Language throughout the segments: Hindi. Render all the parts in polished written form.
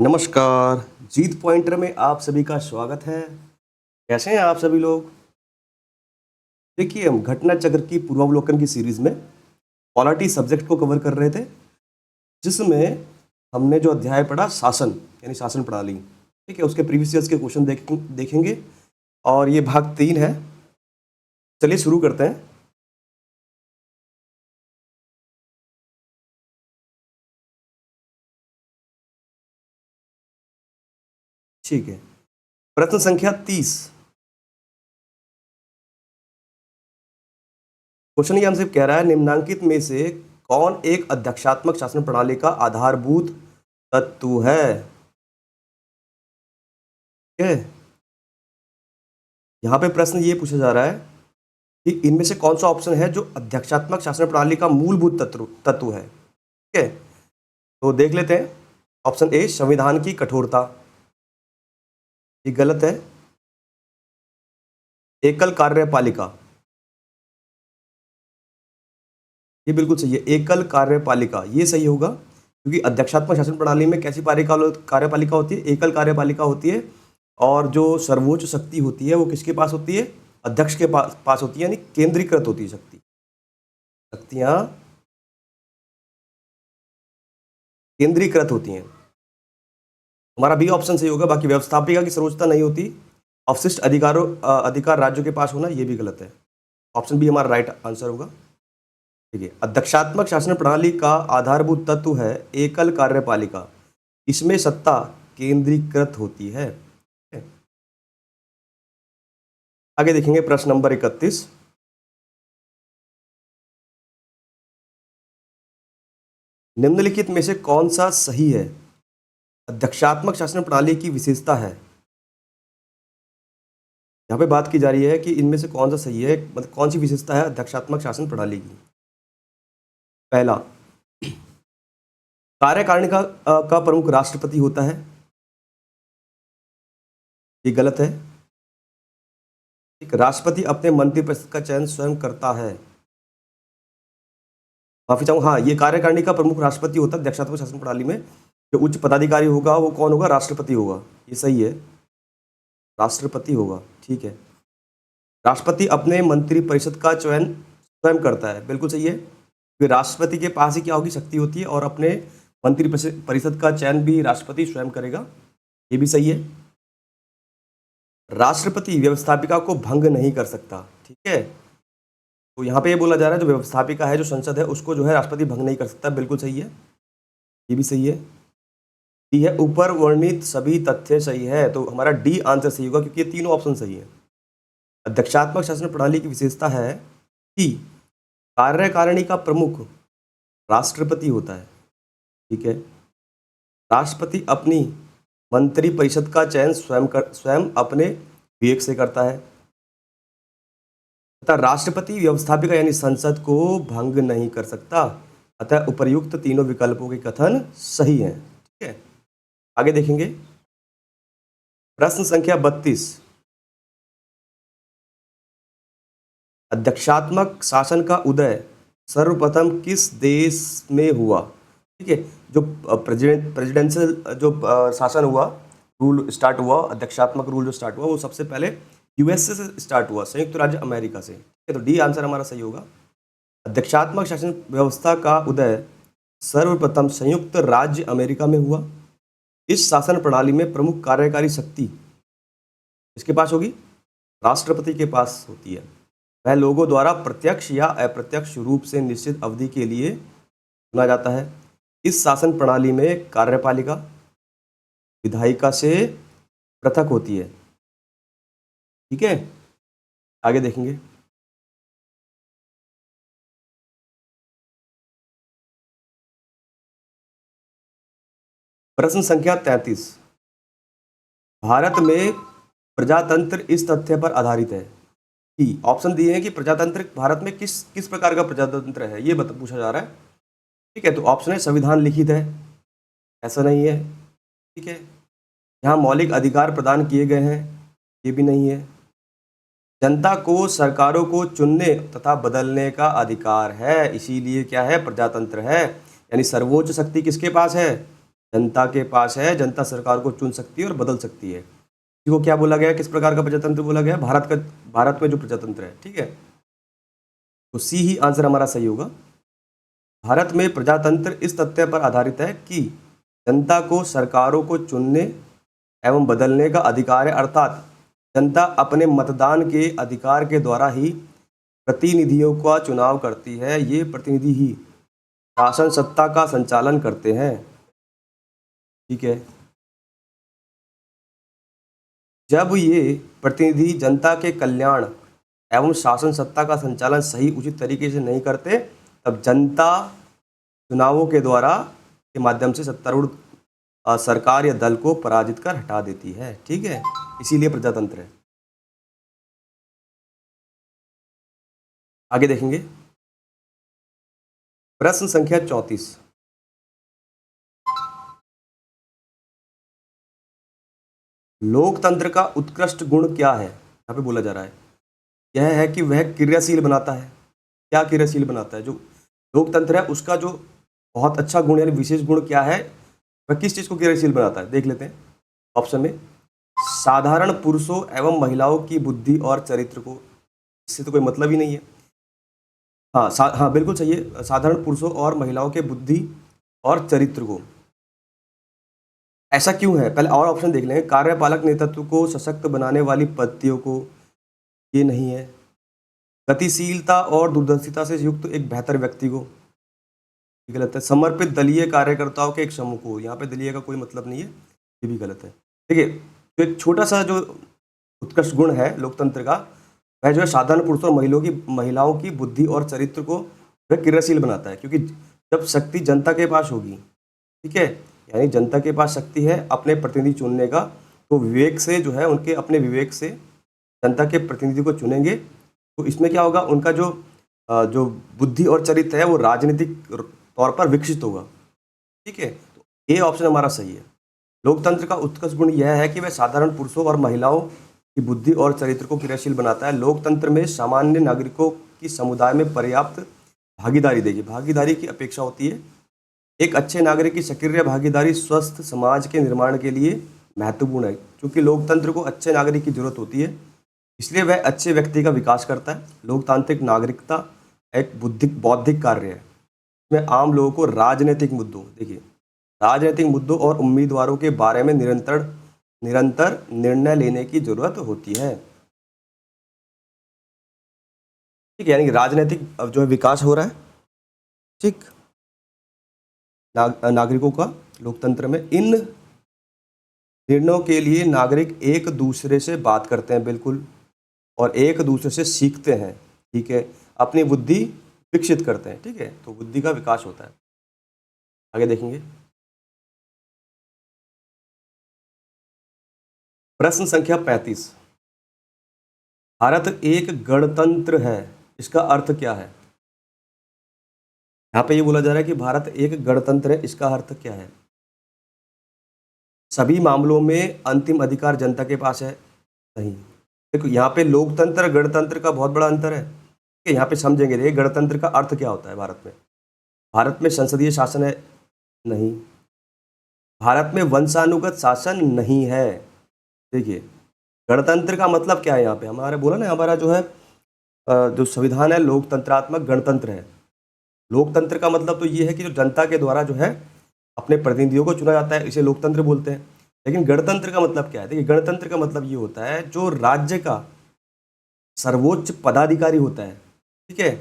नमस्कार। जीत पॉइंटर में आप सभी का स्वागत है। कैसे हैं आप सभी लोग? देखिए, हम घटना चक्र की पूर्वावलोकन की सीरीज में पॉलिटी सब्जेक्ट को कवर कर रहे थे, जिसमें हमने जो अध्याय पढ़ा शासन यानी शासन प्रणाली, ठीक है, उसके प्रीवियस ईयर्स के क्वेश्चन देखेंगे और ये भाग 3 है। चलिए शुरू करते हैं। ठीक है, प्रश्न संख्या 30। क्वेश्चन ये हमसे कह रहा है, निम्नांकित में से कौन एक अध्यक्षात्मक शासन प्रणाली का आधारभूत तत्व है? ठीक है, यहाँ पे प्रश्न ये पूछा जा रहा है कि इनमें से कौन सा ऑप्शन है जो अध्यक्षात्मक शासन प्रणाली का मूलभूत तत्व है। ठीक है, तो देख लेते हैं। ऑप्शन ए, संविधान की कठोरता, ये गलत है। एकल कार्यपालिका, ये बिल्कुल सही है। एकल कार्यपालिका ये सही होगा, क्योंकि अध्यक्षात्मक शासन प्रणाली में कैसी कार्यपालिका होती है? एकल कार्यपालिका होती है। और जो सर्वोच्च शक्ति होती है वो किसके पास होती है? अध्यक्ष के पास होती है, यानी केंद्रीकृत होती है शक्तियां केंद्रीकृत होती हैं। हमारा बी ऑप्शन सही होगा। बाकी व्यवस्थापिका की सर्वोच्चता नहीं होती, अवशिष्ट अधिकार राज्यों के पास होना, ये भी गलत है। ऑप्शन बी हमारा राइट आंसर होगा। ठीक है, अध्यक्षात्मक शासन प्रणाली का आधारभूत तत्व है एकल कार्यपालिका। इसमें सत्ता केंद्रीकृत होती है। आगे देखेंगे प्रश्न नंबर 31। निम्नलिखित में से कौन सा सही है? अध्यक्षात्मक शासन प्रणाली की विशेषता है। यहाँ पे बात की जा रही है कि इनमें से कौन सा सही है, मतलब कौन सी विशेषता है अध्यक्षात्मक शासन प्रणाली की। पहला, कार्यकारिणी का प्रमुख राष्ट्रपति होता है, ये गलत है। एक राष्ट्रपति अपने मंत्रिपरिषद का चयन स्वयं करता है। माफी चाहूँ, हाँ, ये कार्यकारिणी का प्रमुख राष्ट्रपति होता है। अध्यक्षात्मक शासन प्रणाली में जो उच्च पदाधिकारी होगा वो कौन होगा? राष्ट्रपति होगा, ये सही है, राष्ट्रपति होगा। ठीक है, राष्ट्रपति अपने मंत्रिपरिषद का चयन स्वयं करता है, बिल्कुल सही है। फिर राष्ट्रपति के पास ही क्या होगी? शक्ति होती है, और अपने मंत्रिपरिषद का चयन भी राष्ट्रपति स्वयं करेगा, ये भी सही है। राष्ट्रपति व्यवस्थापिका को भंग नहीं कर सकता। ठीक है, तो यहाँ पे ये बोला जा रहा है जो व्यवस्थापिका है, जो संसद है, उसको जो है राष्ट्रपति भंग नहीं कर सकता, बिल्कुल सही है, ये भी सही है। डी है, ऊपर वर्णित सभी तथ्य सही है, तो हमारा डी आंसर सही होगा, क्योंकि ये तीनों ऑप्शन सही है। अध्यक्षात्मक शासन प्रणाली की विशेषता है कि कार्यकारिणी का प्रमुख राष्ट्रपति होता है। ठीक है, राष्ट्रपति अपनी मंत्रिपरिषद का चयन स्वयं अपने विवेक से करता है, तथा राष्ट्रपति व्यवस्थापिका यानी संसद को भंग नहीं कर सकता। अतः उपर्युक्त तीनों विकल्पों के कथन सही हैं। ठीक है, आगे देखेंगे प्रश्न संख्या 32। अध्यक्षात्मक शासन का उदय सर्वप्रथम किस देश में हुआ? ठीक है, जो प्रेसिडेंशियल जो शासन हुआ, रूल स्टार्ट हुआ, अध्यक्षात्मक रूल जो स्टार्ट हुआ, वो सबसे पहले यूएसए से स्टार्ट हुआ, संयुक्त राज्य अमेरिका से। ठीक है, तो डी आंसर हमारा सही होगा। अध्यक्षात्मक शासन व्यवस्था का उदय सर्वप्रथम संयुक्त राज्य अमेरिका में हुआ। इस शासन प्रणाली में प्रमुख कार्यकारी शक्ति किसके पास होगी? राष्ट्रपति के पास होती है। वह लोगों द्वारा प्रत्यक्ष या अप्रत्यक्ष रूप से निश्चित अवधि के लिए चुना जाता है। इस शासन प्रणाली में कार्यपालिका विधायिका से पृथक होती है। ठीक है, आगे देखेंगे प्रश्न संख्या 33। भारत में प्रजातंत्र इस तथ्य पर आधारित है कि, ऑप्शन दिए हैं कि प्रजातंत्र भारत में किस किस प्रकार का प्रजातंत्र है, ये पूछा जा रहा है। ठीक है, तो ऑप्शन है संविधान लिखित है, ऐसा नहीं है। ठीक है, यहाँ मौलिक अधिकार प्रदान किए गए हैं, ये भी नहीं है। जनता को सरकारों को चुनने तथा बदलने का अधिकार है, इसीलिए क्या है? प्रजातंत्र है। यानी सर्वोच्च शक्ति किसके पास है? जनता के पास है, जनता सरकार को चुन सकती है और बदल सकती है। इसी को क्या बोला गया, किस प्रकार का प्रजातंत्र बोला गया, भारत में जो प्रजातंत्र है, ठीक है। तो सी ही आंसर हमारा सही होगा। भारत में प्रजातंत्र इस तथ्य पर आधारित है कि जनता को सरकारों को चुनने एवं बदलने का अधिकार है, अर्थात जनता अपने मतदान के अधिकार के द्वारा ही प्रतिनिधियों का चुनाव करती है। ये प्रतिनिधि ही शासन सत्ता का संचालन करते हैं, ठीक है। जब ये प्रतिनिधि जनता के कल्याण एवं शासन सत्ता का संचालन सही उचित तरीके से नहीं करते, तब जनता चुनावों के द्वारा के माध्यम से सत्तारूढ़ सरकार या दल को पराजित कर हटा देती है, ठीक है। इसीलिए प्रजातंत्र है। आगे देखेंगे प्रश्न संख्या 34। लोकतंत्र का उत्कृष्ट गुण क्या है, यहाँ पे बोला जा रहा है। यह है कि वह क्रियाशील बनाता है। क्या क्रियाशील बनाता है? जो लोकतंत्र है उसका जो बहुत अच्छा गुण यानी विशेष गुण क्या है, वह किस चीज को क्रियाशील बनाता है, देख लेते हैं ऑप्शन में। साधारण पुरुषों एवं महिलाओं की बुद्धि और चरित्र को, इससे तो कोई मतलब ही नहीं है। हाँ हाँ बिल्कुल सही है, साधारण पुरुषों और महिलाओं के बुद्धि और चरित्र को। ऐसा क्यों है, पहले और ऑप्शन देख लेंगे। कार्यपालक नेतृत्व को सशक्त बनाने वाली पद्धतियों को, ये नहीं है। गतिशीलता और दूरदर्शिता से युक्त एक बेहतर व्यक्ति को, ये गलत है। समर्पित दलीय कार्यकर्ताओं के एक समूह को, यहाँ पे दलीय का कोई मतलब नहीं है, ये भी गलत है। देखिए तो एक छोटा सा जो उत्कृष्ट गुण है लोकतंत्र का, वह जो है साधारण पुरुषों और महिलाओं की बुद्धि और चरित्र को वह क्रियाशील बनाता है। क्योंकि जब शक्ति जनता के पास होगी, ठीक है, यानी जनता के पास शक्ति है अपने प्रतिनिधि चुनने का, तो विवेक से जो है उनके अपने विवेक से जनता के प्रतिनिधि को चुनेंगे। तो इसमें क्या होगा, उनका जो बुद्धि और चरित्र है वो राजनीतिक तौर पर विकसित होगा, ठीक है। तो ये ऑप्शन हमारा सही है। लोकतंत्र का उत्कृष्ट गुण यह है कि वह साधारण पुरुषों और महिलाओं की बुद्धि और चरित्र को क्रियाशील बनाता है। लोकतंत्र में सामान्य नागरिकों की समुदाय में पर्याप्त भागीदारी, देखिए भागीदारी की अपेक्षा होती है। एक अच्छे नागरिक की सक्रिय भागीदारी स्वस्थ समाज के निर्माण के लिए महत्वपूर्ण है। क्योंकि लोकतंत्र को अच्छे नागरिक की जरूरत होती है, इसलिए वह अच्छे व्यक्ति का विकास करता है। लोकतांत्रिक नागरिकता एक बौद्धिक कार्य है। इसमें आम लोगों को राजनीतिक मुद्दों, देखिए राजनीतिक मुद्दों और उम्मीदवारों के बारे में निरंतर निर्णय लेने की जरूरत होती है, ठीक है। यानी कि राजनीतिक अब जो है विकास हो रहा है, ठीक। नागरिकों का लोकतंत्र में इन निर्णयों के लिए नागरिक एक दूसरे से बात करते हैं, बिल्कुल, और एक दूसरे से सीखते हैं, ठीक है, अपनी बुद्धि विकसित करते हैं, ठीक है। तो बुद्धि का विकास होता है। आगे देखेंगे प्रश्न संख्या 35। भारत एक गणतंत्र है, इसका अर्थ क्या है? यहाँ पे ये बोला जा रहा है कि भारत एक गणतंत्र है, इसका अर्थ क्या है? सभी मामलों में अंतिम अधिकार जनता के पास है, नहीं। देखो यहाँ पे लोकतंत्र गणतंत्र का बहुत बड़ा अंतर है, ठीक है। यहाँ पे समझेंगे, देखिए गणतंत्र का अर्थ क्या होता है। भारत में संसदीय शासन है, नहीं। भारत में वंशानुगत शासन नहीं है। देखिए गणतंत्र का मतलब क्या है, यहाँ पे हमारे बोला ना, हमारा जो है जो संविधान है लोकतंत्रात्मक गणतंत्र है। लोकतंत्र का मतलब तो ये है कि जो जनता के द्वारा जो है अपने प्रतिनिधियों को चुना जाता है, इसे लोकतंत्र बोलते हैं। लेकिन गणतंत्र का मतलब क्या है? देखिए गणतंत्र का मतलब ये होता है जो राज्य का सर्वोच्च पदाधिकारी होता है, ठीक है,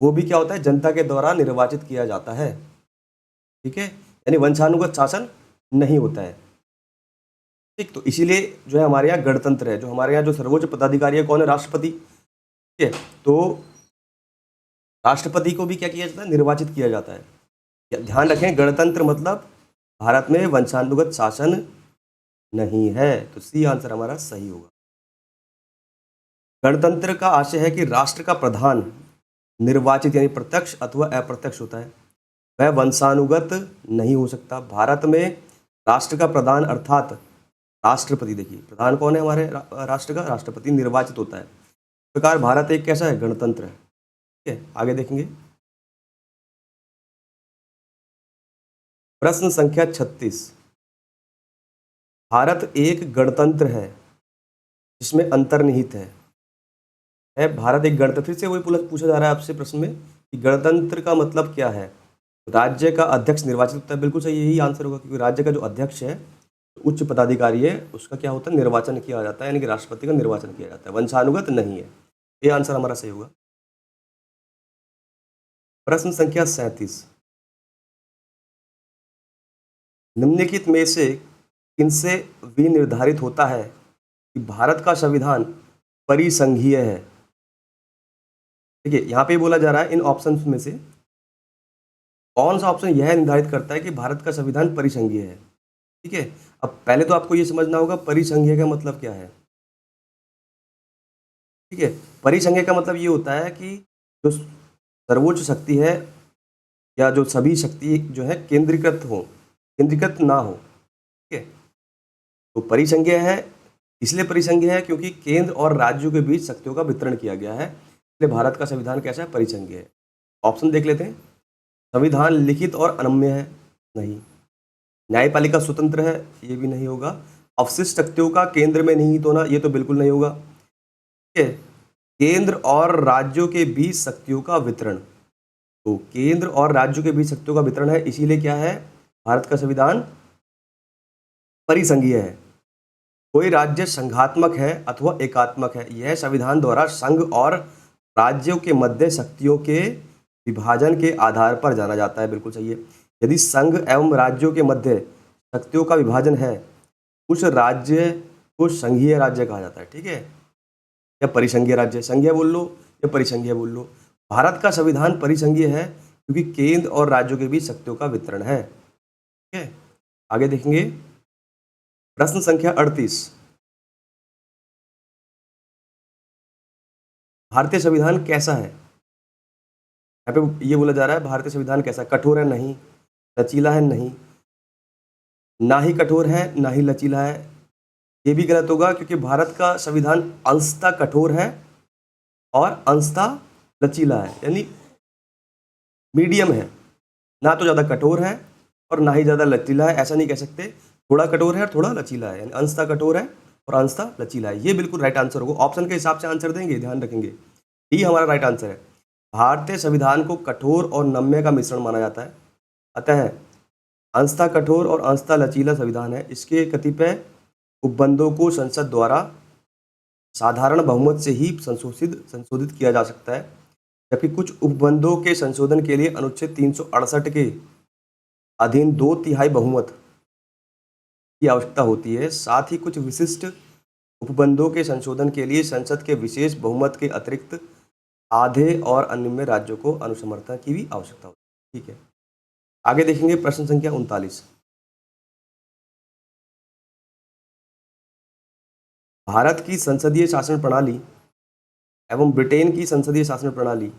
वो भी क्या होता है, जनता के द्वारा निर्वाचित किया जाता है, ठीक है। यानी वंशानुगत शासन नहीं होता है, ठीक। तो इसीलिए जो है हमारे यहाँ गणतंत्र है। जो हमारे यहाँ जो सर्वोच्च पदाधिकारी है कौन है? राष्ट्रपति, ठीक है। तो राष्ट्रपति को भी क्या किया जाता है? निर्वाचित किया जाता है। ध्यान रखें, गणतंत्र मतलब भारत में वंशानुगत शासन नहीं है। तो सी आंसर हमारा सही होगा। गणतंत्र का आशय है कि राष्ट्र का प्रधान निर्वाचित यानी प्रत्यक्ष अथवा अप्रत्यक्ष होता है, वह वंशानुगत नहीं हो सकता। भारत में राष्ट्र का प्रधान अर्थात राष्ट्रपति, देखिए प्रधान कौन है हमारे राष्ट्र का? राष्ट्रपति निर्वाचित होता है। इस प्रकार भारत एक कैसा है? गणतंत्र है, ठीक है। आगे देखेंगे प्रश्न संख्या 36। भारत एक गणतंत्र है जिसमें अंतर्निहित है भारत एक गणतंत्र। फिर से वही पूछा जा रहा है आपसे प्रश्न में कि गणतंत्र का मतलब क्या है। राज्य का अध्यक्ष निर्वाचित होता है, बिल्कुल सही यही आंसर होगा, क्योंकि राज्य का जो अध्यक्ष है, उच्च पदाधिकारी है, उसका क्या होता है, निर्वाचन किया जाता है, यानी कि राष्ट्रपति का निर्वाचन किया जाता है, वंशानुगत नहीं है। ये आंसर हमारा सही होगा। प्रश्न संख्या 37, निम्नलिखित में से किनसे विनिर्धारित होता है कि भारत का संविधान परिसंघीय है। देखिए यहाँ पे बोला जा रहा है इन ऑप्शंस में से कौन सा ऑप्शन यह निर्धारित करता है कि भारत का संविधान परिसंघीय है। ठीक है, अब पहले तो आपको ये समझना होगा परिसंघीय का मतलब क्या है। ठीक है, परिसंघीय का मतलब ये होता है कि जो सर्वोच्च शक्ति है या जो सभी शक्ति जो है केंद्रीकृत ना हो। ठीक है, तो परिसंघीय है, इसलिए परिसंघीय है क्योंकि केंद्र और राज्यों के बीच शक्तियों का वितरण किया गया है, इसलिए भारत का संविधान कैसा है, परिसंघीय है। ऑप्शन देख लेते हैं। संविधान लिखित और अनम्य है, नहीं। न्यायपालिका स्वतंत्र है, ये भी नहीं होगा। अवशिष्ट शक्तियों का केंद्र में निहित होना, ये तो बिल्कुल नहीं होगा। ठीक है, केंद्र और राज्यों के बीच शक्तियों का वितरण, तो केंद्र और राज्यों के बीच शक्तियों का वितरण है, इसीलिए क्या है, भारत का संविधान परिसंघीय है। कोई राज्य संघात्मक है अथवा एकात्मक है, यह संविधान द्वारा संघ और राज्यों के मध्य शक्तियों के विभाजन के आधार पर जाना जाता है, बिल्कुल सही है। यदि संघ एवं राज्यों के मध्य शक्तियों का विभाजन है, उस राज्य को संघीय राज्य कहा जाता है। ठीक है, या परिसंघीय राज्य, संघीय बोल लो या परिसंघीय बोल लो। भारत का संविधान परिसंघीय है क्योंकि केंद्र और राज्यों के बीच शक्तियों का वितरण है। ठीक है, आगे देखेंगे। प्रश्न संख्या 38, भारतीय संविधान कैसा है। यहाँ पे ये बोला जा रहा है भारतीय संविधान कैसा है, कठोर है, नहीं। लचीला है, नहीं। ना ही कठोर है ना ही लचीला है, ये भी गलत होगा, क्योंकि भारत का संविधान अंशतः कठोर है और अंशतः लचीला है, यानी मीडियम है, ना तो ज़्यादा कठोर है और ना ही ज़्यादा लचीला है, ऐसा नहीं कह सकते। थोड़ा कठोर है और थोड़ा लचीला है, यानी अंशतः कठोर है और अंशतः लचीला है। ये बिल्कुल राइट आंसर होगा। ऑप्शन के हिसाब से आंसर देंगे, ध्यान रखेंगे, डी हमारा राइट आंसर है। भारतीय संविधान को कठोर और नम्य का मिश्रण माना जाता है, अतः अंशतः कठोर और अंशतः लचीला संविधान है। इसके कतिपय उपबंधों को संसद द्वारा साधारण बहुमत से ही संशोधित किया जा सकता है, जबकि कुछ उपबंधों के संशोधन के लिए अनुच्छेद 368 के अधीन 2/3 बहुमत की आवश्यकता होती है। साथ ही कुछ विशिष्ट उपबंधों के संशोधन के लिए संसद के विशेष बहुमत के अतिरिक्त आधे और अन्य राज्यों को अनुसमर्थन की भी आवश्यकता होती है। ठीक है, आगे देखेंगे। प्रश्न संख्या 39, भारत की संसदीय शासन प्रणाली एवं ब्रिटेन की संसदीय शासन प्रणाली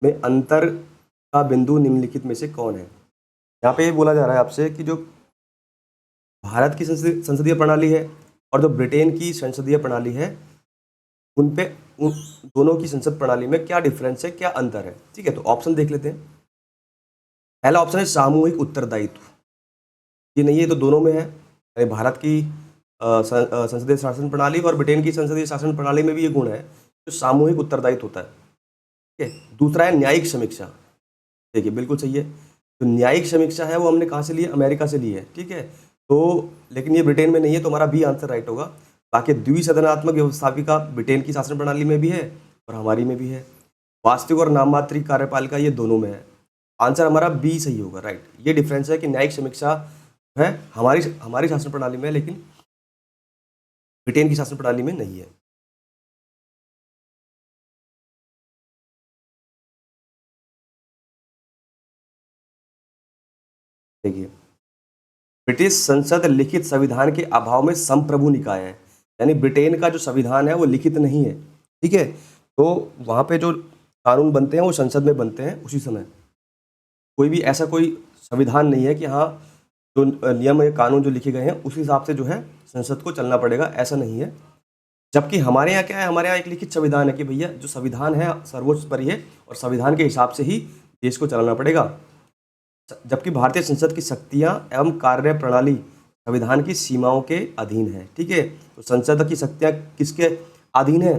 में अंतर का बिंदु निम्नलिखित में से कौन है। यहाँ पे ये बोला जा रहा है आपसे कि जो भारत की संसदीय प्रणाली है और जो ब्रिटेन की संसदीय प्रणाली है, उन दोनों की संसद प्रणाली में क्या डिफरेंस है, क्या अंतर है। ठीक है, तो ऑप्शन देख लेते हैं। पहला ऑप्शन है सामूहिक उत्तरदायित्व, ये नहीं है, तो दोनों में है। भारत की संसदीय शासन प्रणाली और ब्रिटेन की संसदीय शासन प्रणाली में भी ये गुण है, जो सामूहिक उत्तरदायित्व होता है। ठीक है, दूसरा है न्यायिक समीक्षा, देखिए बिल्कुल सही है। तो न्यायिक समीक्षा है वो हमने कहाँ से ली है, अमेरिका से ली है। ठीक है, तो लेकिन ये ब्रिटेन में नहीं है, तो हमारा बी आंसर राइट होगा। बाकी द्विसदनात्मक व्यवस्थापिका ब्रिटेन की शासन प्रणाली में भी है और हमारी में भी है। वास्तविक और नाममात्रिक कार्यपालिका ये दोनों में है। आंसर हमारा बी सही होगा, राइट। ये डिफरेंस है कि न्यायिक समीक्षा है हमारी शासन प्रणाली में, लेकिन ब्रिटेन की शासन प्रणाली में नहीं है। देखिए, ब्रिटिश संसद लिखित संविधान के अभाव में संप्रभु निकाय है, यानी ब्रिटेन का जो संविधान है वो लिखित नहीं है। ठीक है, तो वहाँ पे जो कानून बनते हैं वो संसद में बनते हैं उसी समय। कोई भी ऐसा कोई संविधान नहीं है कि हाँ जो नियम या कानून जो लिखे गए हैं उस हिसाब से जो है संसद को चलना पड़ेगा, ऐसा नहीं है। जबकि हमारे यहाँ क्या है, हमारे यहाँ एक लिखित संविधान है कि भैया जो संविधान है सर्वोच्च पर ही है और संविधान के हिसाब से ही देश को चलाना पड़ेगा। जबकि भारतीय संसद की शक्तियाँ एवं कार्य प्रणाली संविधान की सीमाओं के अधीन है। ठीक है, तो संसद की शक्तियां किसके अधीन है?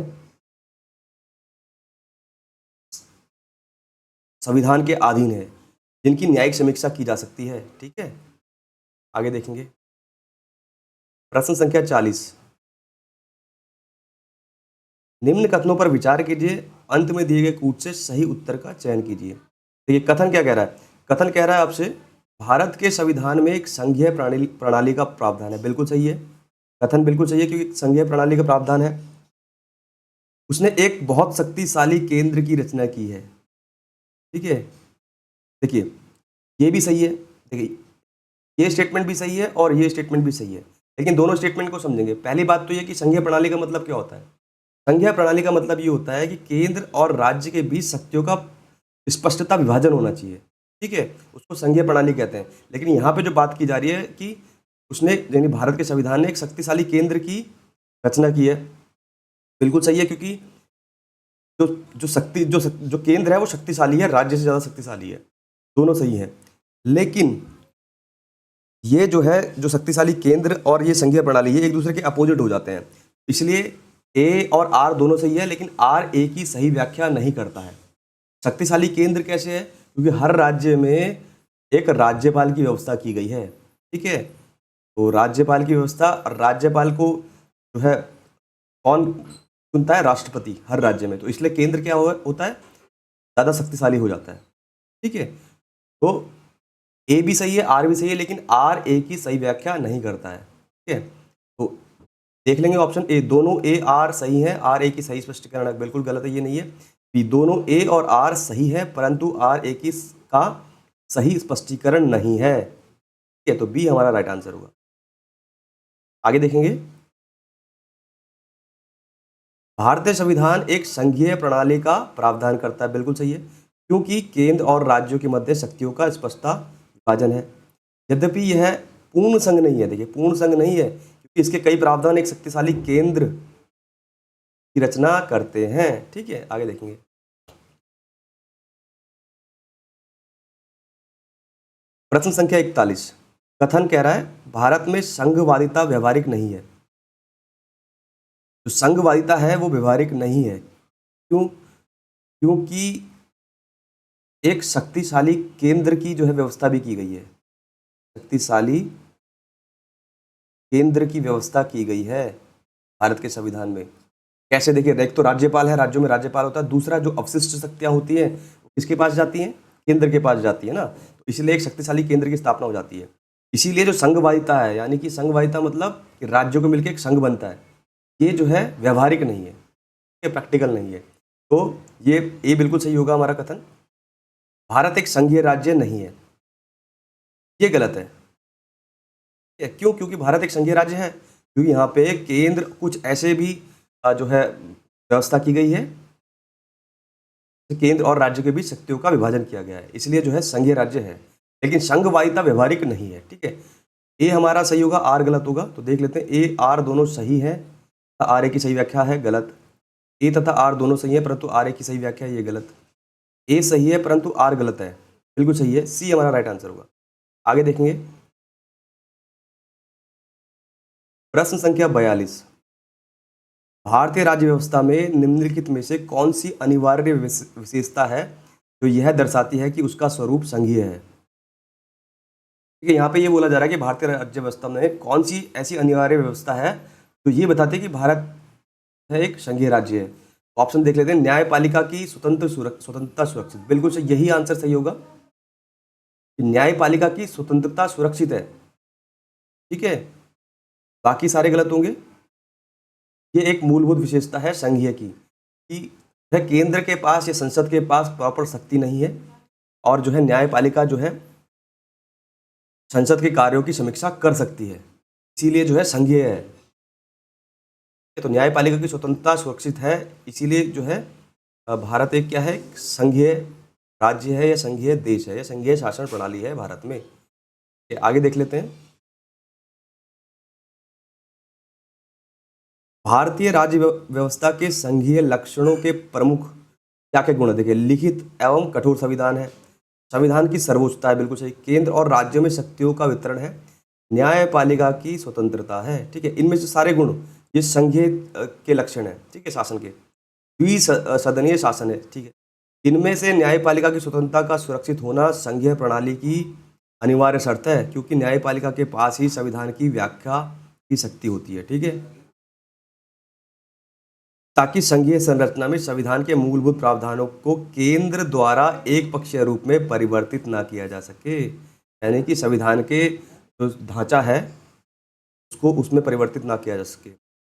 संविधान के अधीन है, जिनकी न्यायिक समीक्षा की जा सकती है। ठीक है, आगे देखेंगे। प्रश्न संख्या 40, निम्न कथनों पर विचार कीजिए, अंत में दिए गए कूट से सही उत्तर का चयन कीजिए। देखिए कथन क्या कह रहा है, कथन कह रहा है आपसे भारत के संविधान में एक संघीय प्रणाली प्रणाली का प्रावधान है। बिल्कुल सही है, कथन बिल्कुल सही है, क्योंकि संघीय प्रणाली का प्रावधान है। उसने एक बहुत शक्तिशाली केंद्र की रचना की है। ठीक है, देखिए ये भी सही है, देखिए ये स्टेटमेंट भी सही है और ये स्टेटमेंट भी सही है, लेकिन दोनों स्टेटमेंट को समझेंगे। पहली बात तो ये कि संघीय प्रणाली का मतलब क्या होता है। संघीय प्रणाली का मतलब ये होता है कि केंद्र और राज्य के बीच शक्तियों का स्पष्टता विभाजन होना चाहिए। ठीक है, उसको संघीय प्रणाली कहते हैं। लेकिन यहाँ पे जो बात की जा रही है कि उसने यानी भारत के संविधान ने एक शक्तिशाली केंद्र की रचना की है। बिल्कुल सही है, क्योंकि जो जो शक्ति जो केंद्र है वो शक्तिशाली है, राज्य से ज़्यादा शक्तिशाली है। दोनों सही हैं, लेकिन ये जो है जो शक्तिशाली केंद्र और ये संघीय प्रणाली, ये एक दूसरे के अपोजिट हो जाते हैं। इसलिए ए और आर दोनों सही है, लेकिन आर ए की सही व्याख्या नहीं करता है। शक्तिशाली केंद्र कैसे है? क्योंकि हर राज्य में एक राज्यपाल की व्यवस्था की गई है। ठीक है, तो राज्यपाल की व्यवस्था, राज्यपाल को जो है कौन चुनता है? राष्ट्रपति, हर राज्य में। तो इसलिए केंद्र क्या होता है? ज़्यादा शक्तिशाली हो जाता है। ठीक है, तो ए भी सही है, आर भी सही है, लेकिन आर ए की सही व्याख्या नहीं करता है। ठीक है, तो देख लेंगे ऑप्शन ए, दोनों ए आर सही है, आर ए की सही स्पष्टीकरण बिल्कुल गलत है, ये नहीं है। बी, दोनों ए और आर सही है, परंतु आर ए की का सही स्पष्टीकरण नहीं है। ठीक है, तो बी हमारा राइट आंसर होगा। आगे देखेंगे। भारतीय संविधान एक संघीय प्रणाली का प्रावधान करता है। बिल्कुल सही है, क्योंकि केंद्र और राज्यों के मध्य शक्तियों का स्पष्टता विभाजन है। यद्यपि यह पूर्ण संघ नहीं है, देखिए पूर्ण संघ नहीं है, क्योंकि इसके कई प्रावधान एक शक्तिशाली केंद्र की रचना करते हैं। ठीक है, आगे देखेंगे। प्रश्न संख्या 41, कथन कह रहा है भारत में संघवादिता व्यवहारिक नहीं है। जो संघवादिता है वो व्यवहारिक नहीं है। क्यों? क्योंकि एक शक्तिशाली केंद्र की जो है व्यवस्था भी की गई है। शक्तिशाली केंद्र की व्यवस्था की गई है भारत के संविधान में। कैसे? देखिए, एक तो राज्यपाल है, राज्यों में राज्यपाल होता है। दूसरा, जो अवशिष्ट शक्तियां होती हैं किसके पास जाती हैं? केंद्र के पास जाती है ना। तो इसलिए एक शक्तिशाली केंद्र की स्थापना हो जाती है। इसीलिए जो संघवादिता है, यानी कि संघवादिता मतलब कि राज्यों को मिलकर एक संघ बनता है, ये जो है व्यवहारिक नहीं है, ये प्रैक्टिकल नहीं है। तो ये बिल्कुल सही होगा हमारा कथन। भारत एक संघीय राज्य नहीं है, ये गलत है। क्यों? क्योंकि भारत एक संघीय राज्य है, क्योंकि यहाँ पे केंद्र कुछ ऐसे भी जो है व्यवस्था की गई है, केंद्र और राज्य के बीच शक्तियों का विभाजन किया गया है, इसलिए जो है संघीय राज्य है। लेकिन संघवादिता व्यवहारिक नहीं है। ठीक है, ए हमारा सही होगा, आर गलत होगा। तो देख लेते हैं, ए आर दोनों सही है, आर ए की सही व्याख्या है गलत। ए तथा आर दोनों सही है, परंतु आर ए की सही व्याख्या है ये गलत। ए सही है परंतु आर गलत है, बिल्कुल सही है, सी हमारा राइट आंसर होगा। आगे देखेंगे। प्रश्न संख्या 42, भारतीय राज्य व्यवस्था में निम्नलिखित में से कौन सी अनिवार्य विशेषता है जो यह दर्शाती है कि उसका स्वरूप संघीय है? ठीक है, यहाँ पे ये बोला जा रहा है कि भारतीय राज्य व्यवस्था में कौन सी ऐसी अनिवार्य व्यवस्था है जो ये बताती है कि भारत है एक संघीय राज्य है। ऑप्शन देख लेते हैं। न्यायपालिका की स्वतंत्रता सुरक्षित, बिल्कुल सही, यही आंसर सही होगा। न्यायपालिका की स्वतंत्रता सुरक्षित है। ठीक है, बाकी सारे गलत होंगे। ये एक मूलभूत विशेषता है संघीय की कि वह केंद्र के पास या संसद के पास प्रॉपर शक्ति नहीं है, और जो है न्यायपालिका जो है संसद के कार्यों की समीक्षा कर सकती है, इसीलिए जो है संघीय है। तो न्यायपालिका की स्वतंत्रता सुरक्षित है, इसीलिए जो है भारत एक क्या है? संघीय राज्य है या संघीय देश है या संघीय शासन प्रणाली है भारत में। आगे देख लेते हैं। भारतीय राज्य व्यवस्था के संघीय लक्षणों के प्रमुख क्या क्या गुण है? देखिए, लिखित एवं कठोर संविधान है, संविधान की सर्वोच्चता है, बिल्कुल सही, केंद्र और राज्यों में शक्तियों का वितरण है, न्यायपालिका की स्वतंत्रता है। ठीक है, इनमें से सारे गुण ये संघीय के लक्षण है। ठीक है, शासन के द्विसदनीय शासन है। ठीक है, इनमें से न्यायपालिका की स्वतंत्रता का सुरक्षित होना संघीय प्रणाली की अनिवार्य शर्त है, क्योंकि न्यायपालिका के पास ही संविधान की व्याख्या की शक्ति होती है। ठीक है, ताकि संघीय संरचना में संविधान के मूलभूत प्रावधानों को केंद्र द्वारा एक पक्षीय रूप में परिवर्तित ना किया जा सके, यानी कि संविधान के जो ढांचा है उसको उसमें परिवर्तित ना किया जा सके।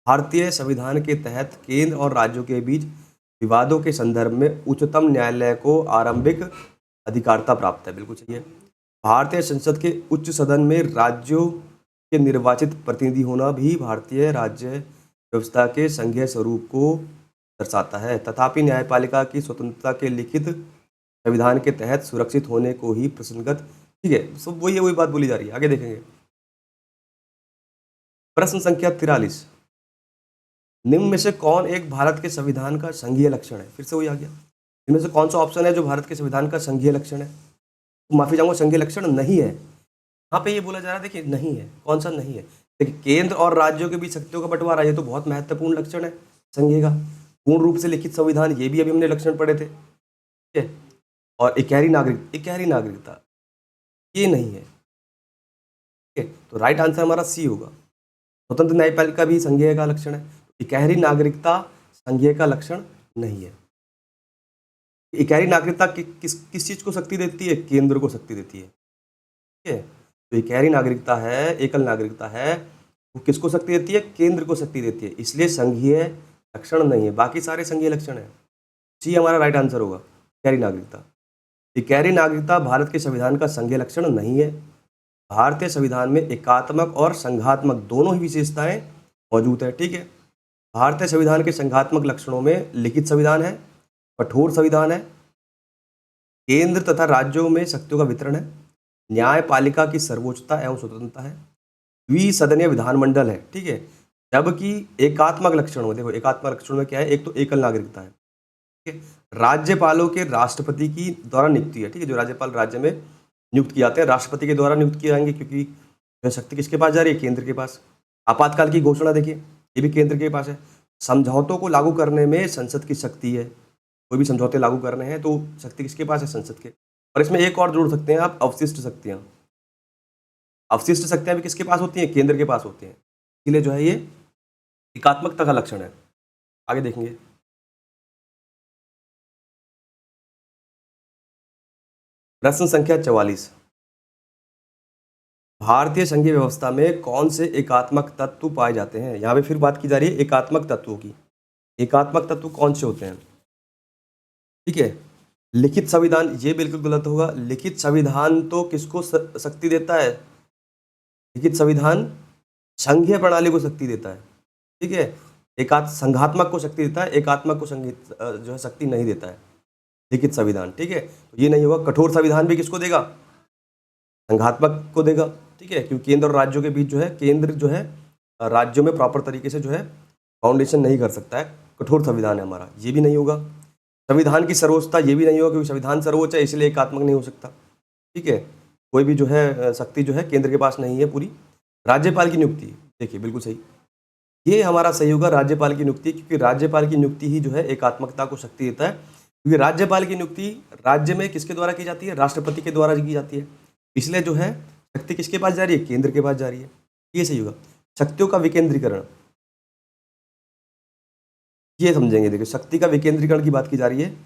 भारतीय संविधान के तहत केंद्र और राज्यों के बीच विवादों के संदर्भ में उच्चतम न्यायालय को आरंभिक अधिकारता प्राप्त है। बिल्कुल सही है। भारतीय संसद के उच्च सदन में राज्यों के निर्वाचित प्रतिनिधि होना भी भारतीय राज्य व्यवस्था के संघीय स्वरूप को दर्शाता है। तथापि न्यायपालिका की स्वतंत्रता के लिखित संविधान के तहत सुरक्षित होने को ही प्रसंगत। ठीक है, सब वही बात बोली जा रही है। आगे देखेंगे प्रश्न संख्या 43, निम्न में से कौन एक भारत के संविधान का संघीय लक्षण है? फिर से वही आ गया, इनमें से कौन सा ऑप्शन है जो भारत के संविधान का संघीय लक्षण है? तो माफी चाहूंगा, संघीय लक्षण नहीं है। यहाँ पे ये बोला जा रहा है, देखिए नहीं है। कौन सा नहीं है? देखिए, केंद्र और राज्यों के बीच शक्तियों का बंटवारा, ये तो बहुत महत्वपूर्ण लक्षण है संघीय का। पूर्ण रूप से लिखित संविधान, ये भी अभी हमने लक्षण पढ़े थे। ठीक है, और इकहरी नागरिकता ये नहीं है। ठीक है, तो राइट आंसर हमारा सी होगा। स्वतंत्र न्यायपालिका भी संघीय का लक्षण है, इकहरी नागरिकता संघीय का लक्षण नहीं है। इकहरी नागरिकता किस चीज को शक्ति देती है? केंद्र को शक्ति देती है। ठीक है, तो इकहरी नागरिकता है, एकल नागरिकता है, वो किसको शक्ति देती है? केंद्र को शक्ति देती है, इसलिए संघीय लक्षण नहीं है। बाकी सारे संघीय लक्षण है। सी हमारा राइट आंसर होगा, इकहरी नागरिकता। इकहरी नागरिकता भारत के संविधान का संघीय लक्षण नहीं है। भारतीय संविधान में एकात्मक और संघात्मक दोनों ही विशेषताएं मौजूद है। ठीक है, भारतीय संविधान के संघात्मक लक्षणों में लिखित संविधान है, कठोर संविधान है, केंद्र तथा राज्यों में शक्तियों का वितरण है, न्यायपालिका की सर्वोच्चता एवं स्वतंत्रता है, द्विसदनीय विधानमंडल है। ठीक है, जबकि एकात्मक लक्षणों में, देखो एकात्मक लक्षणों में क्या है? एक तो एकल नागरिकता है। ठीक है, राज्यपालों के राष्ट्रपति की द्वारा नियुक्ति है। ठीक है, जो राज्यपाल राज्य में नियुक्त किए जाते हैं राष्ट्रपति के द्वारा नियुक्त किए जाएंगे, क्योंकि जो शक्ति किसके पास जा रही है? केंद्र के पास। आपातकाल की घोषणा देखिए, ये भी केंद्र के पास है। समझौतों को लागू करने में संसद की शक्ति है, कोई भी समझौते लागू करने हैं तो शक्ति किसके पास है? संसद के। और इसमें एक और जोड़ सकते हैं आप, अवशिष्ट शक्तियां। अवशिष्ट शक्तियां भी किसके पास होती हैं? केंद्र के पास होती हैं। इसलिए जो है ये एकात्मकता का लक्षण है। आगे देखेंगे प्रश्न संख्या 44, भारतीय संघीय व्यवस्था में कौन से एकात्मक तत्व पाए जाते हैं? यहाँ पे फिर बात की जा रही है एकात्मक तत्वों की। एकात्मक तत्व कौन से होते हैं? ठीक है, लिखित संविधान, ये बिल्कुल गलत होगा। लिखित संविधान तो किसको शक्ति देता है? लिखित संविधान संघीय प्रणाली को शक्ति देता है। ठीक है, संघात्मक को शक्ति देता है, एकात्मक को जो है शक्ति नहीं देता है लिखित संविधान। ठीक है, तो ये नहीं होगा। कठोर संविधान भी किसको देगा? संघात्मक को देगा। ठीक है, क्योंकि केंद्र और राज्यों के बीच जो है, केंद्र जो है राज्यों में प्रॉपर तरीके से जो है फाउंडेशन नहीं कर सकता है। कठोर संविधान है हमारा, ये भी नहीं होगा। संविधान की सर्वोच्चता, ये भी नहीं होगा, क्योंकि संविधान सर्वोच्च है इसलिए एकात्मक नहीं हो सकता। ठीक है, कोई भी जो है शक्ति जो है केंद्र के पास नहीं है पूरी। राज्यपाल की नियुक्ति, देखिए बिल्कुल सही, ये हमारा सही होगा, राज्यपाल की नियुक्ति, क्योंकि राज्यपाल की नियुक्ति ही जो है एकात्मकता को शक्ति देता है। क्योंकि राज्यपाल की नियुक्ति राज्य में किसके द्वारा की जाती है? राष्ट्रपति के द्वारा की जाती है, इसलिए जो है शक्ति किसके पास जा रही है? केंद्र के पास जा रही है। ये सही होगा। शक्तियों का विकेंद्रीकरण, ये समझेंगे। देखिए, शक्ति का विकेंद्रीकरण की बात की जा रही है।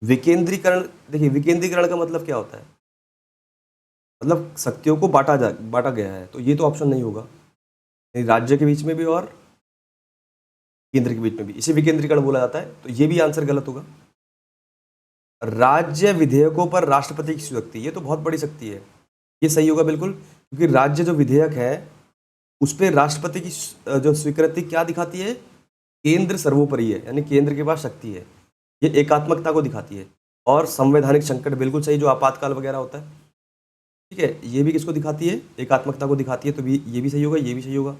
विकेंद्रीकरण, देखिए विकेंद्रीकरण का मतलब क्या होता है? मतलब शक्तियों को बांटा गया है, तो ये तो ऑप्शन नहीं होगा। राज्य के बीच में भी और केंद्र के बीच में भी, इसे विकेंद्रीकरण बोला जाता है, तो ये भी आंसर गलत होगा। राज्य विधेयकों पर राष्ट्रपति की शक्ति, ये तो बहुत बड़ी शक्ति है, ये सही होगा बिल्कुल, क्योंकि राज्य जो विधेयक है उस पर राष्ट्रपति की जो स्वीकृति क्या दिखाती है? केंद्र सर्वोपरि है, यानी केंद्र के पास शक्ति है, ये एकात्मकता को दिखाती है। और संवैधानिक संकट, बिल्कुल सही, जो आपातकाल वगैरह होता है। ठीक है, ये भी किसको दिखाती है? एकात्मकता को दिखाती है, तो ये भी सही होगा, ये भी सही होगा।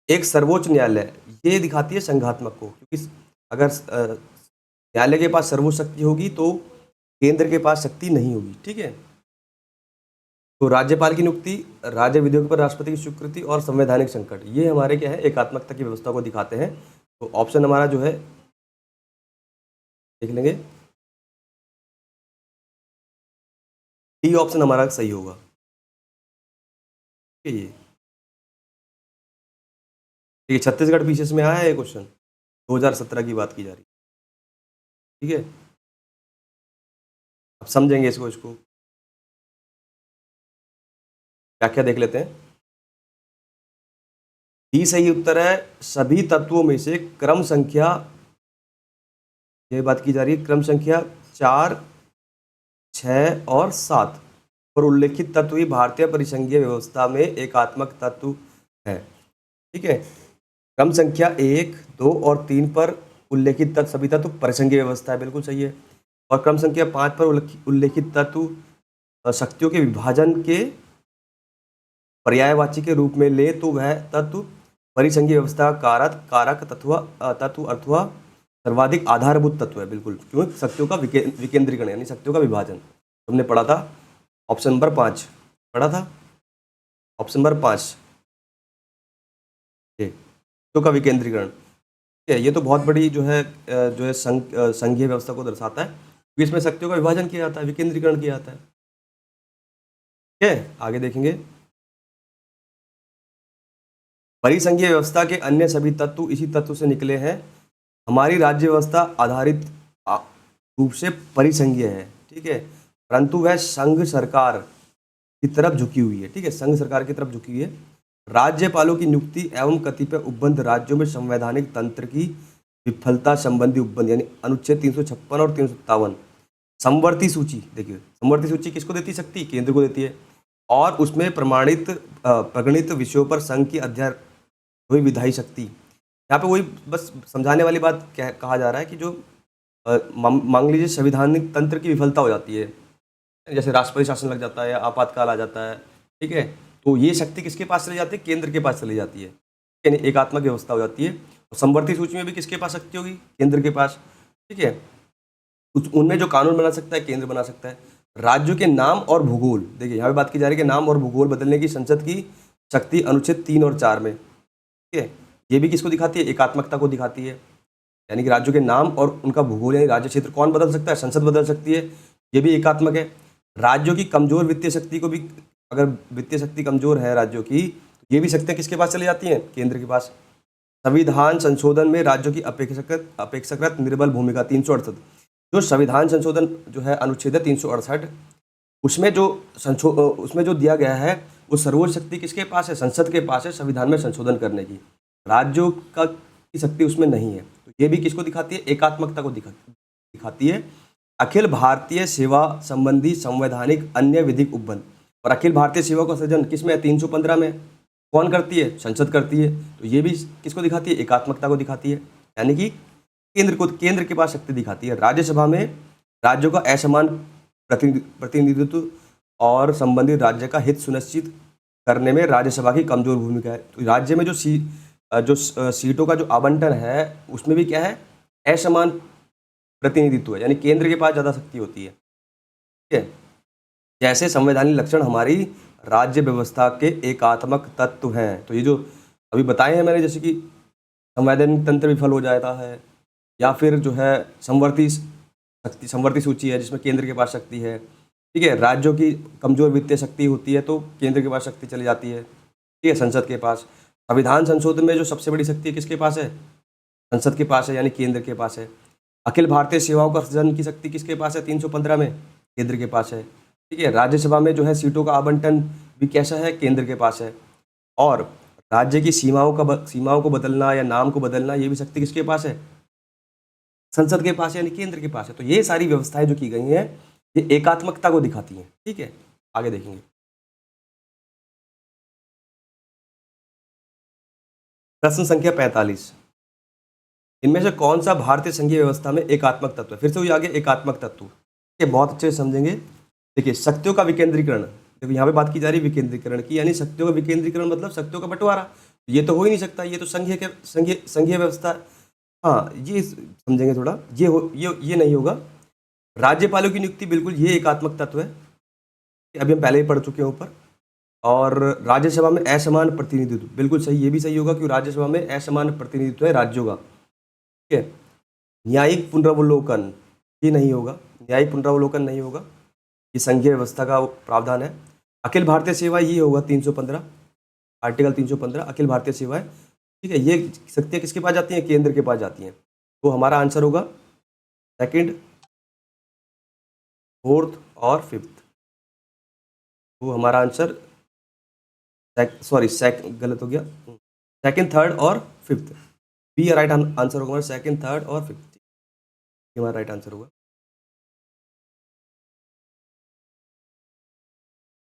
एक सर्वोच्च न्यायालय, ये दिखाती है संघात्मक को, क्योंकि अगर न्यायालय के पास सर्वोच्च शक्ति होगी तो केंद्र के पास शक्ति नहीं होगी। ठीक है, तो राज्यपाल की नियुक्ति, राज्य विधेयक पर राष्ट्रपति की स्वीकृति और संवैधानिक संकट, ये हमारे क्या है, एकात्मकता की व्यवस्था को दिखाते हैं। तो ऑप्शन हमारा जो है देख लेंगे, डी ऑप्शन हमारा सही होगा। ठीक है, ये छत्तीसगढ़ पीसीएस में आया है ये क्वेश्चन, 2017 की बात की जा रही है। ठीक है, अब समझेंगे इसको व्याख्या देख लेते हैं। डी सही उत्तर है, सभी तत्वों में से क्रम संख्या, ये बात की जा रही है क्रम संख्या 4, 6 और 7 पर उल्लेखित तत्व ही भारतीय परिसंघीय व्यवस्था में एकात्मक तत्व है। ठीक है, क्रम संख्या 1, 2 और 3 पर उल्लेखित तत्व सभी तत्व परिसंघीय व्यवस्था है, बिल्कुल सही है। और क्रम संख्या 5 पर उल्लेखित तत्व शक्तियों के विभाजन के पर्यायवाची के रूप में ले तो वह तत्व परिसंघीय व्यवस्था का कारक तत्व अथवा सर्वाधिक आधारभूत तत्व है, बिल्कुल, क्यों, शक्तियों का विकेंद्रीकरण यानी शक्तियों का विभाजन। तुमने पढ़ा था ऑप्शन नंबर 5 पढ़ा था, ऑप्शन नंबर 5 शक्तियों का विकेंद्रीकरण। ठीक है, ये तो बहुत बड़ी जो है संघीय व्यवस्था को दर्शाता है, क्योंकि इसमें शक्तियों का विभाजन किया जाता है, विकेंद्रीकरण किया जाता है। ठीक है, आगे देखेंगे। परिसंघीय व्यवस्था के अन्य सभी तत्व इसी तत्व से निकले हैं। हमारी राज्य व्यवस्था आधारित रूप से परिसंघीय है। ठीक है, परंतु वह संघ सरकार की तरफ झुकी हुई है। ठीक है, संघ सरकार की तरफ झुकी हुई है। राज्यपालों की नियुक्ति एवं कतिपय उपबंध राज्यों में संवैधानिक तंत्र की विफलता संबंधी उपबंध यानी अनुच्छेद 356 और 357। समवर्ती सूची, देखिए समवर्ती सूची किसको देती है, शक्ति केंद्र को देती है, और उसमें प्रगणित विषयों पर संघ की अध्ययन हुई विधायी शक्ति। यहाँ पे वही बस समझाने वाली बात कहा जा रहा है कि जो मान लीजिए संवैधानिक तंत्र की विफलता हो जाती है, जैसे राष्ट्रपति शासन लग जाता है, आपातकाल आ जाता है। ठीक है, तो ये शक्ति किसके पास चली जाती है, केंद्र के पास चली जाती है, यानी एकात्मक व्यवस्था हो जाती है। और समवर्ती सूची में भी किसके पास शक्ति होगी, केंद्र के पास। ठीक है, उनमें जो कानून बना सकता है केंद्र बना सकता है। राज्यों के नाम और भूगोल, देखिए यहाँ पे बात की जा रही है कि नाम और भूगोल बदलने की संसद की शक्ति अनुच्छेद 3 और 4 में। ठीक है, ये भी किसको दिखाती है, एकात्मकता को दिखाती है, यानी कि राज्यों के नाम और उनका भूगोल यानी राज्य क्षेत्र कौन बदल सकता है, संसद बदल सकती है, ये भी एकात्मक है। राज्यों की कमजोर वित्तीय शक्ति को भी, अगर वित्तीय शक्ति कमजोर है राज्यों की, तो ये भी शक्तियाँ किसके पास चली जाती हैं, केंद्र के पास। संविधान संशोधन में राज्यों की अपेक्षाकृत निर्बल भूमिका 368, जो संविधान संशोधन जो है अनुच्छेद 368, उसमें जो दिया गया है वो सर्वोच्च शक्ति किसके पास है, संसद के पास है संविधान में संशोधन करने की, राज्यों की शक्ति उसमें नहीं है। तो ये भी किसको दिखाती है, एकात्मकता को दिखाती है। अखिल भारतीय सेवा संबंधी संवैधानिक अन्य विधिक उपबंध, और अखिल भारतीय सेवा का सृजन किसमें है, 315 में। कौन करती है, संसद करती है। तो ये भी किसको दिखाती है, एकात्मकता को दिखाती है, यानी कि केंद्र के पास शक्ति दिखाती है। राज्यसभा में राज्यों का असमान प्रतिनिधित्व और संबंधित राज्य का हित सुनिश्चित करने में राज्यसभा की कमजोर भूमिका है। तो राज्य में जो सीटों का जो आवंटन है उसमें भी क्या है, असमान प्रतिनिधित्व है, यानी केंद्र के पास ज़्यादा शक्ति होती है। ठीक है, जैसे संवैधानिक लक्षण हमारी राज्य व्यवस्था के एकात्मक तत्व हैं। तो ये जो अभी बताए हैं मैंने, जैसे कि संवैधानिक तंत्र विफल हो जाता है, या फिर जो है समवर्ती सूची है जिसमें केंद्र के पास शक्ति है। ठीक है, राज्यों की कमजोर वित्तीय शक्ति होती है तो केंद्र के पास शक्ति चली जाती है। ठीक है, संसद के पास। संविधान संशोधन में जो सबसे बड़ी शक्ति है किसके पास है, संसद के पास है, यानी केंद्र के पास है। अखिल भारतीय सेवाओं का सृजन की शक्ति किसके पास है, 315 में, केंद्र के पास है। ठीक है, राज्यसभा में जो है सीटों का आवंटन भी कैसा है, केंद्र के पास है। और राज्य की सीमाओं को बदलना या नाम को बदलना, ये भी शक्ति किसके पास है, संसद के पास है, यानी केंद्र के पास है। तो ये सारी व्यवस्थाएं जो की गई हैं ये एकात्मकता को दिखाती हैं। ठीक है, आगे देखेंगे। प्रश्न संख्या 45, इनमें से कौन सा भारतीय संघीय व्यवस्था में एकात्मक तत्व है। फिर से वही आगे एकात्मक तत्व, ये बहुत अच्छे से समझेंगे। देखिए, शक्तियों का विकेंद्रीकरण, देखिए यहाँ पे बात की जा रही है विकेंद्रीकरण की, यानी शक्तियों का विकेंद्रीकरण मतलब शक्तियों का बंटवारा। ये तो हो ही नहीं सकता, ये तो संघीय व्यवस्था है। हाँ, ये समझेंगे थोड़ा, ये नहीं होगा। राज्यपालों की नियुक्ति, बिल्कुल ये एकात्मक तत्व है, अभी हम पहले ही पढ़ चुके हैं ऊपर। और राज्यसभा में असमान प्रतिनिधित्व, बिल्कुल सही, ये भी सही होगा क्योंकि राज्यसभा में असमान प्रतिनिधित्व है राज्यों का। ठीक है। न्यायिक पुनरावलोकन, ये नहीं होगा, न्यायिक पुनरावलोकन नहीं होगा, ये संघीय व्यवस्था का प्रावधान है। अखिल भारतीय सेवा, ये होगा 315, आर्टिकल 315 अखिल भारतीय सेवाएं। ठीक है, ये शक्तियाँ किसके पास जाती हैं? केंद्र के पास जाती हैं। तो हमारा आंसर होगा सेकंड, फोर्थ और फिफ्थ। तो हमारा आंसर सॉरी गलत हो गया, सेकंड, थर्ड और फिफ्थ, बी राइट आंसर होगा हमारा, सेकंड, थर्ड और फिफ्थ, ये हमारा राइट आंसर होगा।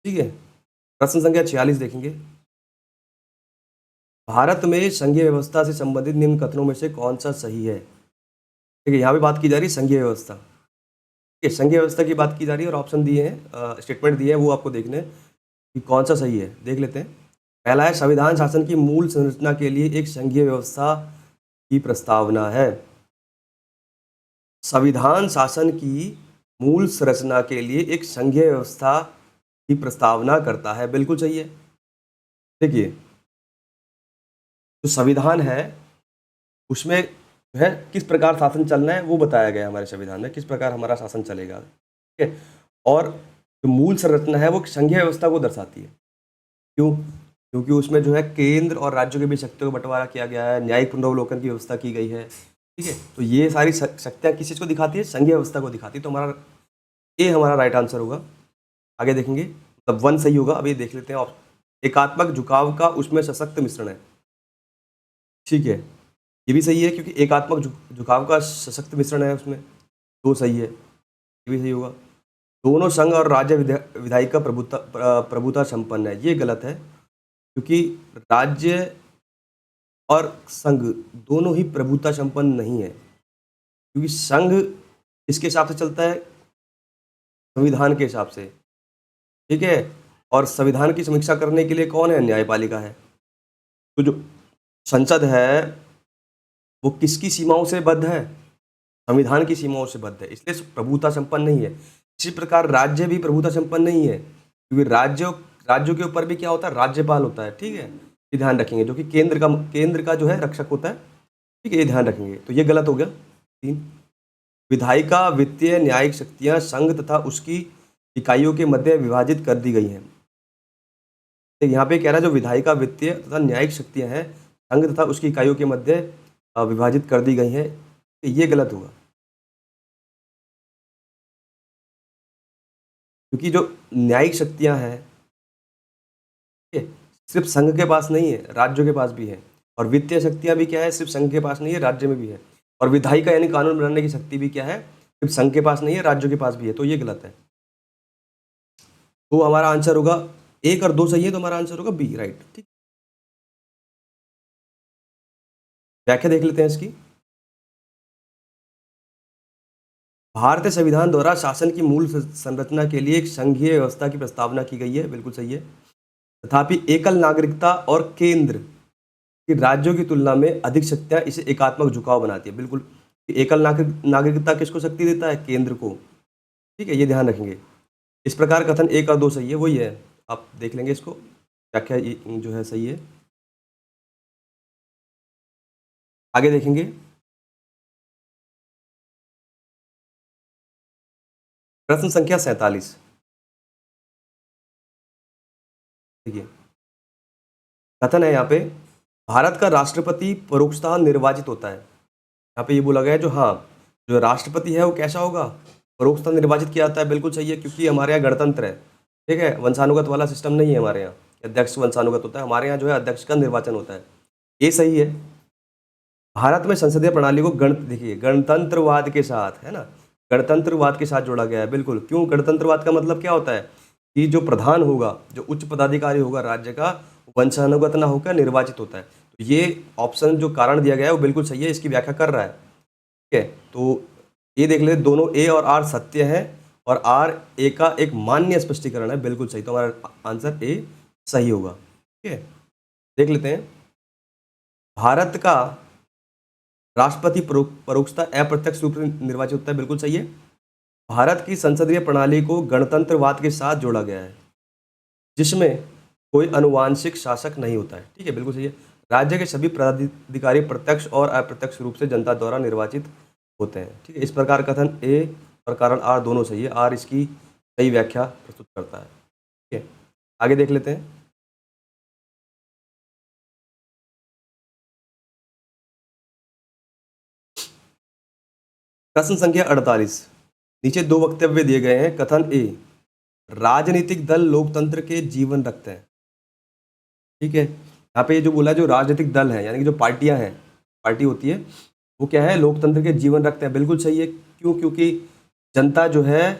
ठीक है, प्रश्न संख्या 46 देखेंगे। भारत में संघीय व्यवस्था से संबंधित निम्न कथनों में से कौन सा सही है? ठीक है, यहाँ पे बात की जा रही है संघीय व्यवस्था। ठीक है, संघीय व्यवस्था की बात की जा रही है और ऑप्शन दिए हैं, स्टेटमेंट दिए हैं, वो आपको देखने हैं कि कौन सा सही है। देख लेते हैं। पहला है, संविधान शासन की मूल संरचना के लिए एक संघीय व्यवस्था की प्रस्तावना है। संविधान शासन की मूल संरचना के लिए एक संघीय व्यवस्था की प्रस्तावना करता है, बिल्कुल सही है। देखिए, जो संविधान है उसमें जो है किस प्रकार शासन चलना है वो बताया गया है हमारे संविधान में, किस प्रकार हमारा शासन चलेगा। ठीक है, और जो मूल संरचना है वो संघीय व्यवस्था को दर्शाती है। क्यों? क्योंकि उसमें जो है केंद्र और राज्यों के बीच शक्तियों का बंटवारा किया गया है, न्यायिक पुनरावलोकन की व्यवस्था की गई है। ठीक है, तो ये सारी शक्तियाँ किस चीज़ को दिखाती है? संघीय व्यवस्था को दिखाती है। तो हमारा ये हमारा राइट आंसर होगा। आगे देखेंगे, मतलब वन सही होगा। अभी देख लेते हैं, एकात्मक झुकाव का उसमें सशक्त मिश्रण है। ठीक है, ये भी सही है क्योंकि एकात्मक झुकाव का सशक्त मिश्रण है उसमें, दो सही है, ये भी सही होगा। दोनों संघ और राज्य विधायिका प्रभुता संपन्न है, ये गलत है क्योंकि राज्य और संघ दोनों ही प्रभुता संपन्न नहीं है, क्योंकि संघ इसके हिसाब से चलता है संविधान के हिसाब से। ठीक है, और संविधान की समीक्षा करने के लिए कौन है? न्यायपालिका है। तो जो संसद है वो किसकी सीमाओं से बद्ध है? संविधान की सीमाओं से बद्ध है, इसलिए प्रभुता संपन्न नहीं है। इसी प्रकार राज्य भी प्रभुता संपन्न नहीं है, क्योंकि राज्यों के ऊपर भी क्या होता है? राज्यपाल होता है। ठीक है, ये ध्यान रखेंगे, जो कि केंद्र का जो है रक्षक होता है। ठीक है, ये ध्यान रखेंगे। तो ये गलत हो गया। 3, विधायिका वित्तीय न्यायिक शक्तियां संघ तथा उसकी इकाइयों के मध्य विभाजित कर दी गई हैं। यहाँ पे कह रहा है जो विधायिका वित्तीय तथा न्यायिक शक्तियां हैं संघ तथा उसकी इकाइयों के मध्य विभाजित कर दी गई हैं, ये गलत होगा, क्योंकि जो न्यायिक शक्तियां हैं सिर्फ संघ के पास नहीं है, राज्यों के पास भी है। और वित्तीय शक्तियां भी क्या है? सिर्फ संघ के पास नहीं है, राज्य में भी है। और विधायिका यानी कानून बनाने की शक्ति भी क्या है? सिर्फ संघ के पास नहीं है, राज्यों के पास भी है। तो ये गलत है। तो हमारा आंसर होगा 1 और 2 सही है, तो हमारा आंसर होगा बी, राइट। ठीक, व्याख्या देख लेते हैं इसकी। भारतीय संविधान द्वारा शासन की मूल संरचना के लिए एक संघीय व्यवस्था की प्रस्तावना की गई है, बिल्कुल सही है। तथापि एकल नागरिकता और केंद्र की राज्यों की तुलना में अधिक शक्तियां इसे एकात्मक झुकाव बनाती है, बिल्कुल। एकल नागरिकता किसको शक्ति देता है? केंद्र को। ठीक है, ये ध्यान रखेंगे। इस प्रकार कथन 1 और 2 सही है, वही है, आप देख लेंगे इसको, व्याख्या जो है सही है। आगे देखेंगे, प्रश्न संख्या 47। देखिए, कथन है यहाँ पे, भारत का राष्ट्रपति परोक्षतः निर्वाचित होता है। यहाँ पे ये बोला गया है जो राष्ट्रपति है वो कैसा होगा? परोक्षतः निर्वाचित किया जाता है, बिल्कुल सही है, क्योंकि हमारे यहाँ गणतंत्र है। ठीक है, वंशानुगत वाला सिस्टम नहीं है हमारे यहाँ, अध्यक्ष वंशानुगत होता है, हमारे यहाँ जो है अध्यक्ष का निर्वाचन होता है, ये सही है। भारत में संसदीय प्रणाली को देखिए गणतंत्रवाद के साथ, है ना, गणतंत्रवाद के साथ जोड़ा गया है, बिल्कुल। क्यों? गणतंत्रवाद का मतलब क्या होता है कि जो प्रधान होगा, जो उच्च पदाधिकारी होगा राज्य का, वंशानुगत ना होकर निर्वाचित होता है। तो ये ऑप्शन जो कारण दिया गया है वो बिल्कुल सही है, इसकी व्याख्या कर रहा है। ठीक है, तो ये देख ले, दोनों ए और आर सत्य है और आर ए का एक मान्य स्पष्टीकरण है, बिल्कुल सही। तो हमारा आंसर ए सही होगा। ठीक है, देख लेते हैं भारत का राष्ट्रपति परोक्षता अप्रत्यक्ष रूप से निर्वाचित होता है, बिल्कुल सही है। भारत की संसदीय प्रणाली को गणतंत्रवाद के साथ जोड़ा गया है, जिसमें कोई अनुवांशिक शासक नहीं होता है, ठीक है, बिल्कुल सही है। राज्य के सभी पदाधिकारी प्रत्यक्ष और अप्रत्यक्ष रूप से जनता द्वारा निर्वाचित होते हैं, ठीक है। इस प्रकार कथन ए और कारण आर दोनों सही है, आर इसकी सही व्याख्या प्रस्तुत करता है, ठीक है। आगे देख लेते हैं। प्रश्न संख्या 48, नीचे दो वक्तव्य दिए गए हैं। कथन ए, राजनीतिक दल लोकतंत्र के जीवन रखते हैं, ठीक है। यहाँ पे ये जो बोला, जो राजनीतिक दल है यानी कि जो पार्टियां हैं, पार्टी होती है, वो क्या है, लोकतंत्र के जीवन रखते हैं, बिल्कुल सही है। क्यों? क्योंकि जनता जो है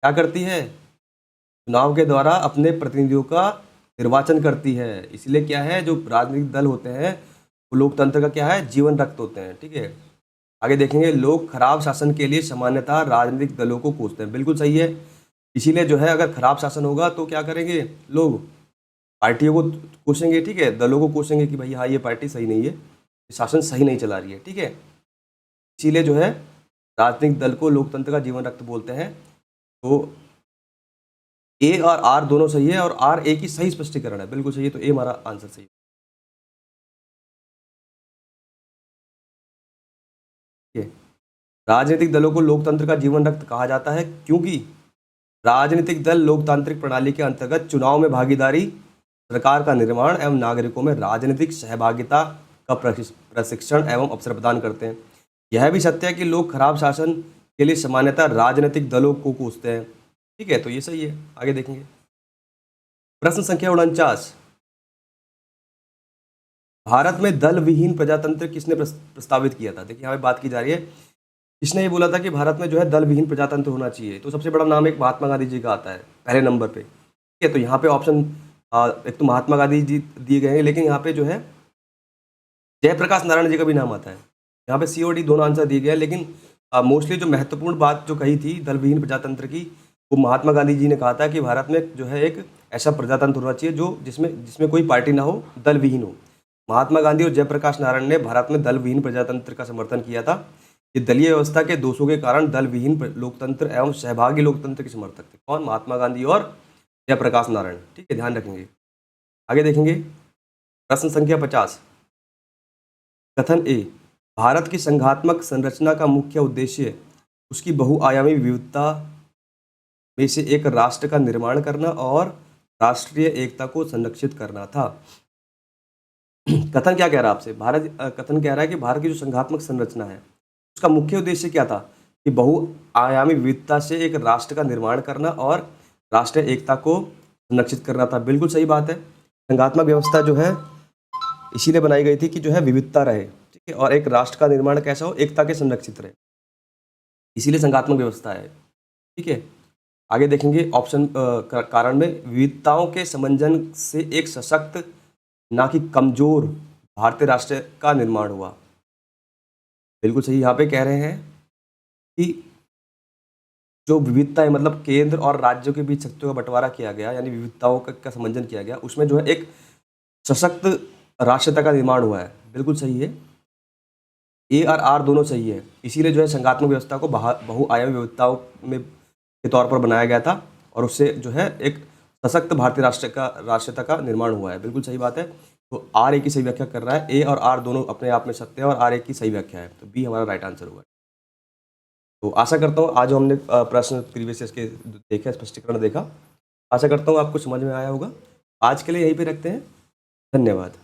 क्या करती है, चुनाव के द्वारा अपने प्रतिनिधियों का निर्वाचन करती है, इसलिए क्या है, जो राजनीतिक दल होते हैं वो लोकतंत्र का क्या है, जीवन रक्त होते हैं, ठीक है। आगे देखेंगे, लोग खराब शासन के लिए सामान्यतः राजनीतिक दलों को कोसते हैं, बिल्कुल सही है। इसीलिए जो है, अगर खराब शासन होगा तो क्या करेंगे, लोग पार्टियों को कोसेंगे, ठीक है, दलों को कोसेंगे कि भाई हाँ, ये पार्टी सही नहीं है, शासन सही नहीं चला रही है, ठीक है। इसीलिए जो है, राजनीतिक दल को लोकतंत्र का जीवन रक्त बोलते हैं। तो ए और आर दोनों सही है, और आर ए की सही स्पष्टीकरण है, बिल्कुल सही है, तो ए हमारा आंसर सही है, ठीक है। राजनीतिक दलों को लोकतंत्र का जीवन रक्त कहा जाता है क्योंकि राजनीतिक दल लोकतांत्रिक प्रणाली के अंतर्गत चुनाव में भागीदारी, सरकार का निर्माण एवं नागरिकों में राजनीतिक सहभागिता का प्रशिक्षण एवं अवसर प्रदान करते हैं। यह भी सत्य है कि लोग खराब शासन के लिए सामान्यतः राजनीतिक दलों को कोसते हैं, ठीक है, तो ये सही है। आगे देखेंगे, प्रश्न संख्या 49, भारत में दल विहीन प्रजातंत्र किसने प्रस्तावित किया था। देखिए यहाँ पे बात की जा रही है, किसने ये बोला था कि भारत में जो है दल विहीन प्रजातंत्र होना चाहिए। तो सबसे बड़ा नाम एक महात्मा गांधी जी का आता है पहले नंबर पे, ठीक है। तो यहाँ पे ऑप्शन एक तो महात्मा गांधी जी दिए गए हैं, लेकिन यहाँ पे जो है जयप्रकाश नारायण जी का भी नाम आता है। यहाँ पे सी और डी दोनों आंसर दिए गए हैं, लेकिन मोस्टली जो महत्वपूर्ण बात जो कही थी दल विहीन प्रजातंत्र की, वो महात्मा गांधी जी ने कहा था कि भारत में जो है एक ऐसा प्रजातंत्र होना चाहिए जो जिसमें कोई पार्टी ना हो, दल विहीन हो। महात्मा गांधी और जयप्रकाश नारायण ने भारत में दल विहीन प्रजातंत्र का समर्थन किया था। ये दलीय व्यवस्था के दोषों के कारण दल विहीन लोकतंत्र एवं सहभागी लोकतंत्र के समर्थक थे। कौन? महात्मा गांधी और जयप्रकाश नारायण, ठीक है, ध्यान रखेंगे। आगे देखेंगे, प्रश्न संख्या 50, कथन ए, भारत की संघात्मक संरचना का मुख्य उद्देश्य उसकी बहुआयामी विविधता में से एक राष्ट्र का निर्माण करना और राष्ट्रीय एकता को संरक्षित करना था। कथन क्या कह रहा है आपसे, कथन कह रहा है कि भारत की जो संघात्मक संरचना है उसका मुख्य उद्देश्य क्या था, कि बहुआयामी विविधता से एक राष्ट्र का निर्माण करना और राष्ट्रीय एकता को संरक्षित करना था। बिल्कुल सही बात है। संघात्मक व्यवस्था जो है इसीलिए बनाई गई थी कि जो है विविधता रहे, ठीक है, और एक राष्ट्र का निर्माण कैसा हो, एकता के संरक्षित रहे, इसीलिए संघात्मक व्यवस्था है, ठीक है। आगे देखेंगे ऑप्शन कारण में, विविधताओं के समंजन से एक सशक्त ना कि कमजोर भारतीय राष्ट्र का निर्माण हुआ। बिल्कुल सही। यहाँ पे कह रहे हैं कि जो विविधता है, मतलब केंद्र और राज्यों के बीच शक्तियों का बंटवारा किया गया, यानी विविधताओं का समंजन किया गया, उसमें जो है एक सशक्त राष्ट्रता का निर्माण हुआ है। बिल्कुल सही है, ए और आर दोनों सही है। इसीलिए जो है संघात्मक व्यवस्था को बहुआयामी विविधताओं में के तौर पर बनाया गया था, और उससे जो है एक सशक्त भारतीय राष्ट्रता का निर्माण हुआ है। बिल्कुल सही बात है। तो आर ए की सही व्याख्या कर रहा है, ए और आर दोनों अपने आप में सत्य है, और आर ए की सही व्याख्या है, तो बी हमारा राइट आंसर होगा। तो आशा करता हूँ आज हमने प्रश्न प्रीवियस ईयर के देखे, स्पष्टीकरण देखा, आशा करता हूँ आपको समझ में आया होगा। आज के लिए यहीं पे रखते हैं, धन्यवाद।